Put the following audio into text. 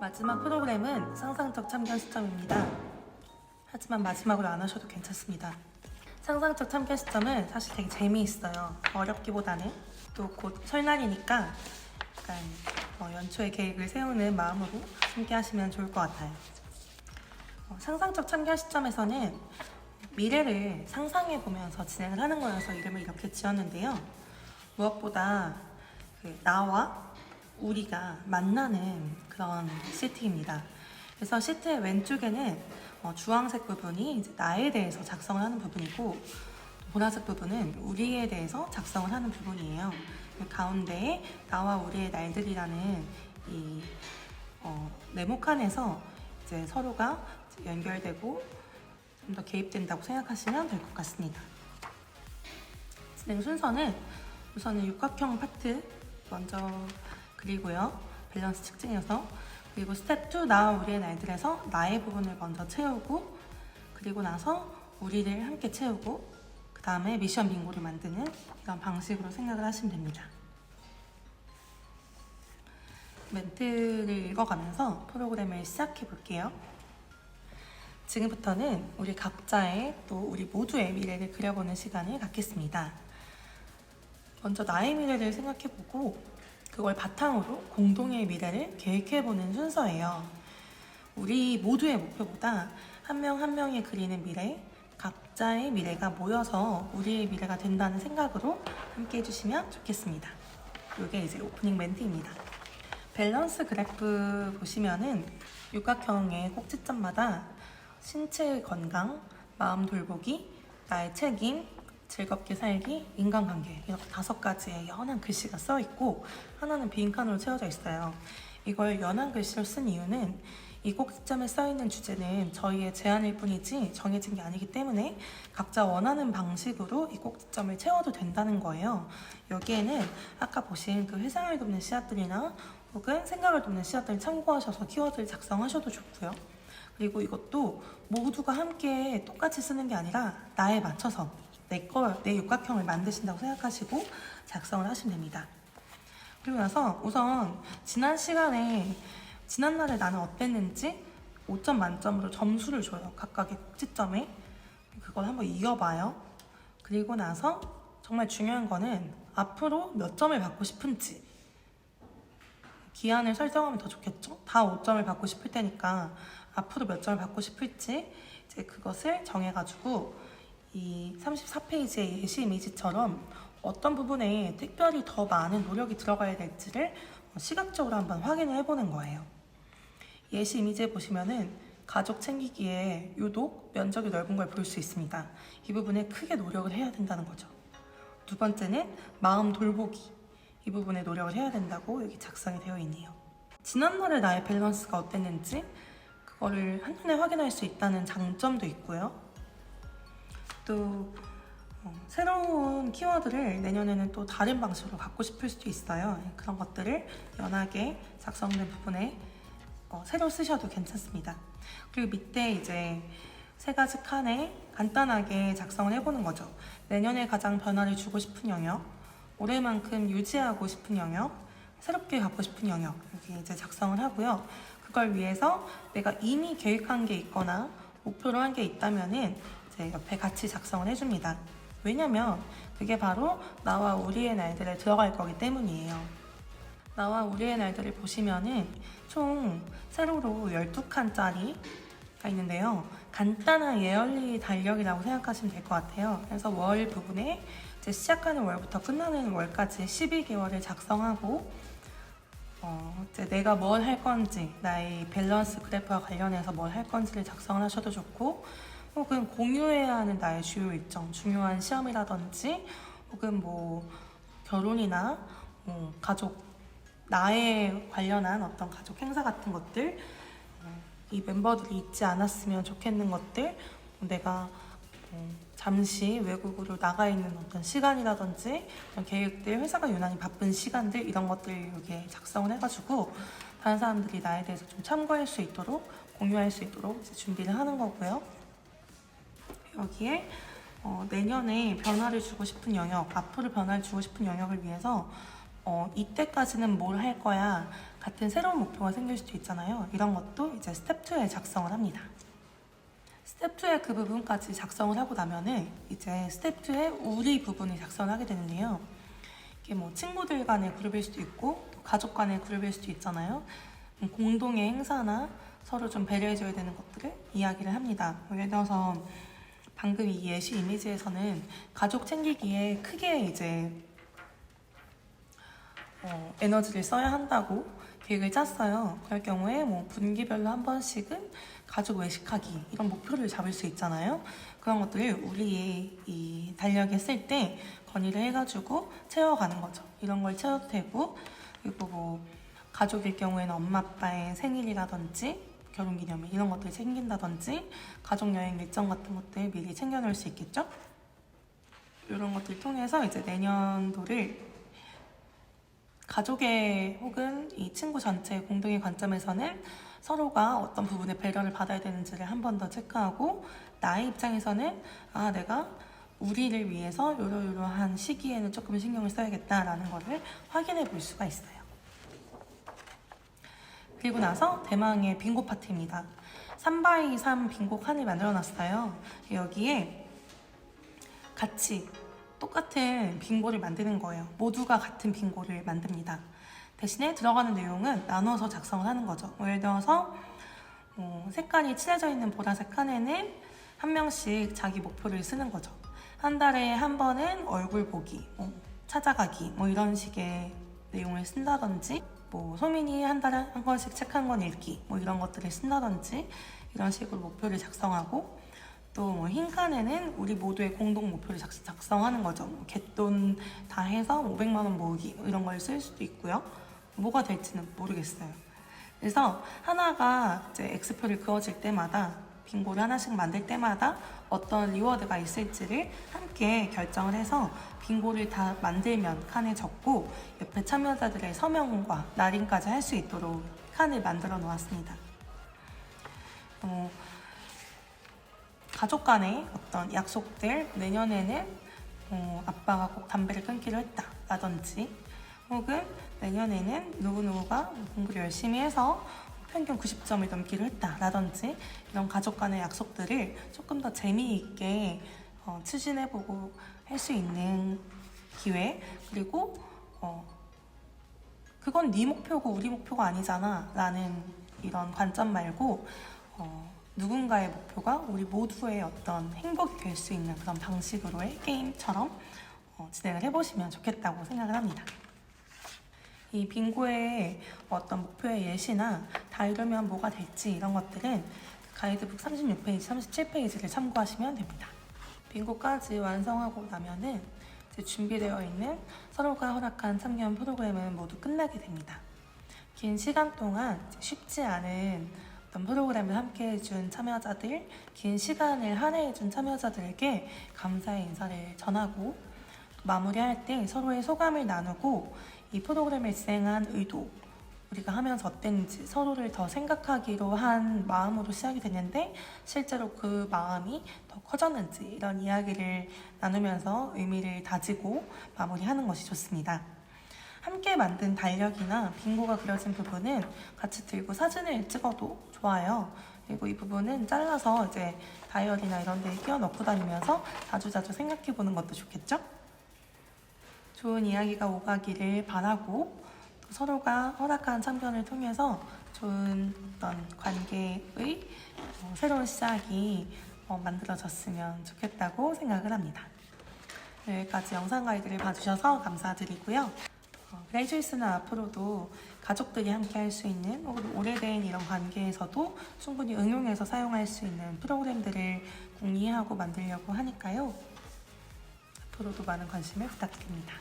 마지막 프로그램은 상상적 참견 시점입니다. 하지만 마지막으로 안 하셔도 괜찮습니다. 상상적 참견 시점은 사실 되게 재미있어요. 어렵기보다는 또 곧 설날이니까 약간 연초에 계획을 세우는 마음으로 함께 하시면 좋을 것 같아요. 상상적 참견 시점에서는 미래를 상상해 보면서 진행을 하는 거여서 이름을 이렇게 지었는데요. 무엇보다 나와 우리가 만나는 그런 시트입니다. 그래서 시트의 왼쪽에는 주황색 부분이 이제 나에 대해서 작성을 하는 부분이고, 보라색 부분은 우리에 대해서 작성을 하는 부분이에요. 가운데에 나와 우리의 날들이라는 이 네모칸에서 이제 서로가 연결되고 좀 더 개입된다고 생각하시면 될 것 같습니다. 진행 순서는 우선은 육각형 파트 먼저 그리고요. 밸런스 측정해서, 그리고 스텝 2 나와 우리의 날들에서 나의 부분을 먼저 채우고, 그리고 나서 우리를 함께 채우고, 그 다음에 미션 빙고를 만드는 이런 방식으로 생각을 하시면 됩니다. 멘트를 읽어가면서 프로그램을 시작해 볼게요. 지금부터는 우리 각자의 또 우리 모두의 미래를 그려보는 시간을 갖겠습니다. 먼저 나의 미래를 생각해보고 그걸 바탕으로 공동의 미래를 계획해보는 순서예요. 우리 모두의 목표보다 한 명 한 명이 그리는 미래, 각자의 미래가 모여서 우리의 미래가 된다는 생각으로 함께 해주시면 좋겠습니다. 이게 이제 오프닝 멘트입니다. 밸런스 그래프 보시면은 육각형의 꼭지점마다 신체의 건강, 마음 돌보기, 나의 책임, 즐겁게 살기, 인간관계, 이렇게 5가지의 연한 글씨가 써 있고 하나는 빈칸으로 채워져 있어요. 이걸 연한 글씨로 쓴 이유는 이 꼭지점에 써 있는 주제는 저희의 제안일 뿐이지 정해진 게 아니기 때문에 각자 원하는 방식으로 이 꼭지점을 채워도 된다는 거예요. 여기에는 아까 보신 그 회상을 돕는 씨앗들이나 혹은 생각을 돕는 씨앗들을 참고하셔서 키워드를 작성하셔도 좋고요. 그리고 이것도 모두가 함께 똑같이 쓰는 게 아니라 나에 맞춰서 내 육각형을 만드신다고 생각하시고 작성을 하시면 됩니다. 그리고 나서 우선 지난날에 나는 어땠는지 5점 만점으로 점수를 줘요. 각각의 꼭지점에. 그걸 한번 이어봐요. 그리고 나서 정말 중요한 거는 앞으로 몇 점을 받고 싶은지 기한을 설정하면 더 좋겠죠? 다 5점을 받고 싶을 테니까 앞으로 몇 점을 받고 싶을지 이제 그것을 정해가지고 이 34페이지의 예시 이미지처럼 어떤 부분에 특별히 더 많은 노력이 들어가야 될지를 시각적으로 한번 확인을 해보는 거예요. 예시 이미지에 보시면은 가족 챙기기에 유독 면적이 넓은 걸 볼 수 있습니다. 이 부분에 크게 노력을 해야 된다는 거죠. 두 번째는 마음 돌보기. 이 부분에 노력을 해야 된다고 여기 작성이 되어 있네요. 지난날의 나의 밸런스가 어땠는지 그거를 한눈에 확인할 수 있다는 장점도 있고요. 또 새로운 키워드를 내년에는 또 다른 방식으로 갖고 싶을 수도 있어요. 그런 것들을 연하게 작성된 부분에 새로 쓰셔도 괜찮습니다. 그리고 밑에 이제 3가지 칸에 간단하게 작성을 해보는 거죠. 내년에 가장 변화를 주고 싶은 영역, 올해만큼 유지하고 싶은 영역, 새롭게 갖고 싶은 영역, 여기 이제 작성을 하고요. 그걸 위해서 내가 이미 계획한 게 있거나 목표로 한 게 있다면은 이제 옆에 같이 작성을 해줍니다. 왜냐면 그게 바로 나와 우리의 날들에 들어갈 거기 때문이에요. 나와 우리의 날들을 보시면은 총 세로로 12칸짜리가 있는데요. 간단한 예열리 달력이라고 생각하시면 될 것 같아요. 그래서 월 부분에 이제 시작하는 월부터 끝나는 월까지 12개월을 작성하고 이제 내가 뭘 할 건지, 나의 밸런스 그래프와 관련해서 뭘 할 건지를 작성을 하셔도 좋고, 혹은 공유해야 하는 나의 주요 일정, 중요한 시험이라든지, 혹은 뭐 결혼이나 가족, 나에 관련한 어떤 가족 행사 같은 것들, 이 멤버들이 있지 않았으면 좋겠는 것들, 내가 잠시 외국으로 나가 있는 어떤 시간이라든지 그런 계획들, 회사가 유난히 바쁜 시간들, 이런 것들 여기에 작성을 해가지고 다른 사람들이 나에 대해서 좀 참고할 수 있도록, 공유할 수 있도록 이제 준비를 하는 거고요. 여기에 내년에 변화를 주고 싶은 영역, 앞으로 변화를 주고 싶은 영역을 위해서 이때까지는 뭘 할 거야 같은 새로운 목표가 생길 수도 있잖아요. 이런 것도 이제 스텝 2에 작성을 합니다. 스텝 2의 그 부분까지 작성을 하고 나면은 이제 스텝 2의 우리 부분을 작성을 하게 되는데요. 이게 뭐 친구들 간의 그룹일 수도 있고 가족 간의 그룹일 수도 있잖아요. 공동의 행사나 서로 좀 배려해줘야 되는 것들을 이야기를 합니다. 예를 들어서 방금 이 예시 이미지에서는 가족 챙기기에 크게 이제 에너지를 써야 한다고 계획을 짰어요. 그럴 경우에 뭐 분기별로 한 번씩은 가족 외식하기 이런 목표를 잡을 수 있잖아요. 그런 것들을 우리의 이 달력에 쓸 때 건의를 해가지고 채워가는 거죠. 이런 걸 채워도 되고, 그리고 뭐 가족일 경우에는 엄마 아빠의 생일이라든지 결혼기념일 이런 것들 챙긴다든지 가족 여행 일정 같은 것들 미리 챙겨놓을 수 있겠죠. 이런 것들 통해서 이제 내년도를 가족의 혹은 이 친구 전체의 공동의 관점에서는 서로가 어떤 부분에 배려를 받아야 되는지를 한 번 더 체크하고, 나의 입장에서는 내가 우리를 위해서 이러이러한 시기에는 조금 신경을 써야겠다라는 거를 확인해 볼 수가 있어요. 그리고 나서 대망의 빙고 파트입니다. 3x3 빙고 칸을 만들어 놨어요. 여기에 같이 똑같은 빙고를 만드는 거예요. 모두가 같은 빙고를 만듭니다. 대신에 들어가는 내용은 나눠서 작성을 하는 거죠. 예를 들어서 색깔이 칠해져 있는 보라색 칸에는 한 명씩 자기 목표를 쓰는 거죠. 한 달에 한 번은 얼굴 보기, 찾아가기 이런 식의 내용을 쓴다든지, 소민이 한 달에 한 권씩 책 한 권 읽기 이런 것들을 쓴다든지, 이런 식으로 목표를 작성하고, 또 흰 칸에는 우리 모두의 공동 목표를 작성하는 거죠. 갯돈 다 해서 500만 원 모으기 이런 걸 쓸 수도 있고요. 뭐가 될지는 모르겠어요. 그래서 하나가 이제 X표를 그어질 때마다, 빙고를 하나씩 만들 때마다 어떤 리워드가 있을지를 함께 결정을 해서 빙고를 다 만들면 칸에 적고, 옆에 참여자들의 서명과 날인까지 할 수 있도록 칸을 만들어 놓았습니다. 가족 간의 어떤 약속들, 내년에는 아빠가 꼭 담배를 끊기로 했다 라든지, 혹은 내년에는 누구누구가 공부를 열심히 해서 평균 90점을 넘기로 했다 라든지, 이런 가족 간의 약속들을 조금 더 재미있게 추진해보고 할 수 있는 기회, 그리고 그건 네 목표고 우리 목표가 아니잖아 라는 이런 관점 말고, 누군가의 목표가 우리 모두의 어떤 행복이 될 수 있는 그런 방식으로의 게임처럼 진행을 해보시면 좋겠다고 생각을 합니다. 이 빙고의 어떤 목표의 예시나 다 이루면 뭐가 될지 이런 것들은 가이드북 36페이지, 37페이지를 참고하시면 됩니다. 빙고까지 완성하고 나면은 이제 준비되어 있는 서로가 허락한 참견 프로그램은 모두 끝나게 됩니다. 긴 시간 동안 쉽지 않은 어떤 프로그램을 함께 해준 참여자들, 긴 시간을 할애해준 참여자들에게 감사의 인사를 전하고, 마무리할 때 서로의 소감을 나누고, 이 프로그램을 진행한 의도, 우리가 하면서 어땠는지 서로를 더 생각하기로 한 마음으로 시작이 됐는데 실제로 그 마음이 더 커졌는지, 이런 이야기를 나누면서 의미를 다지고 마무리하는 것이 좋습니다. 함께 만든 달력이나 빙고가 그려진 부분은 같이 들고 사진을 찍어도 좋아요. 그리고 이 부분은 잘라서 이제 다이어리나 이런 데에 끼워 넣고 다니면서 자주자주 생각해 보는 것도 좋겠죠? 좋은 이야기가 오가기를 바라고, 또 서로가 허락한 참견을 통해서 좋은 어떤 관계의 새로운 시작이 만들어졌으면 좋겠다고 생각을 합니다. 여기까지 영상 가이드를 봐주셔서 감사드리고요. 그레이주이스는 앞으로도 가족들이 함께 할 수 있는, 혹은 오래된 이런 관계에서도 충분히 응용해서 사용할 수 있는 프로그램들을 궁리하고 만들려고 하니까요. 앞으로도 많은 관심을 부탁드립니다.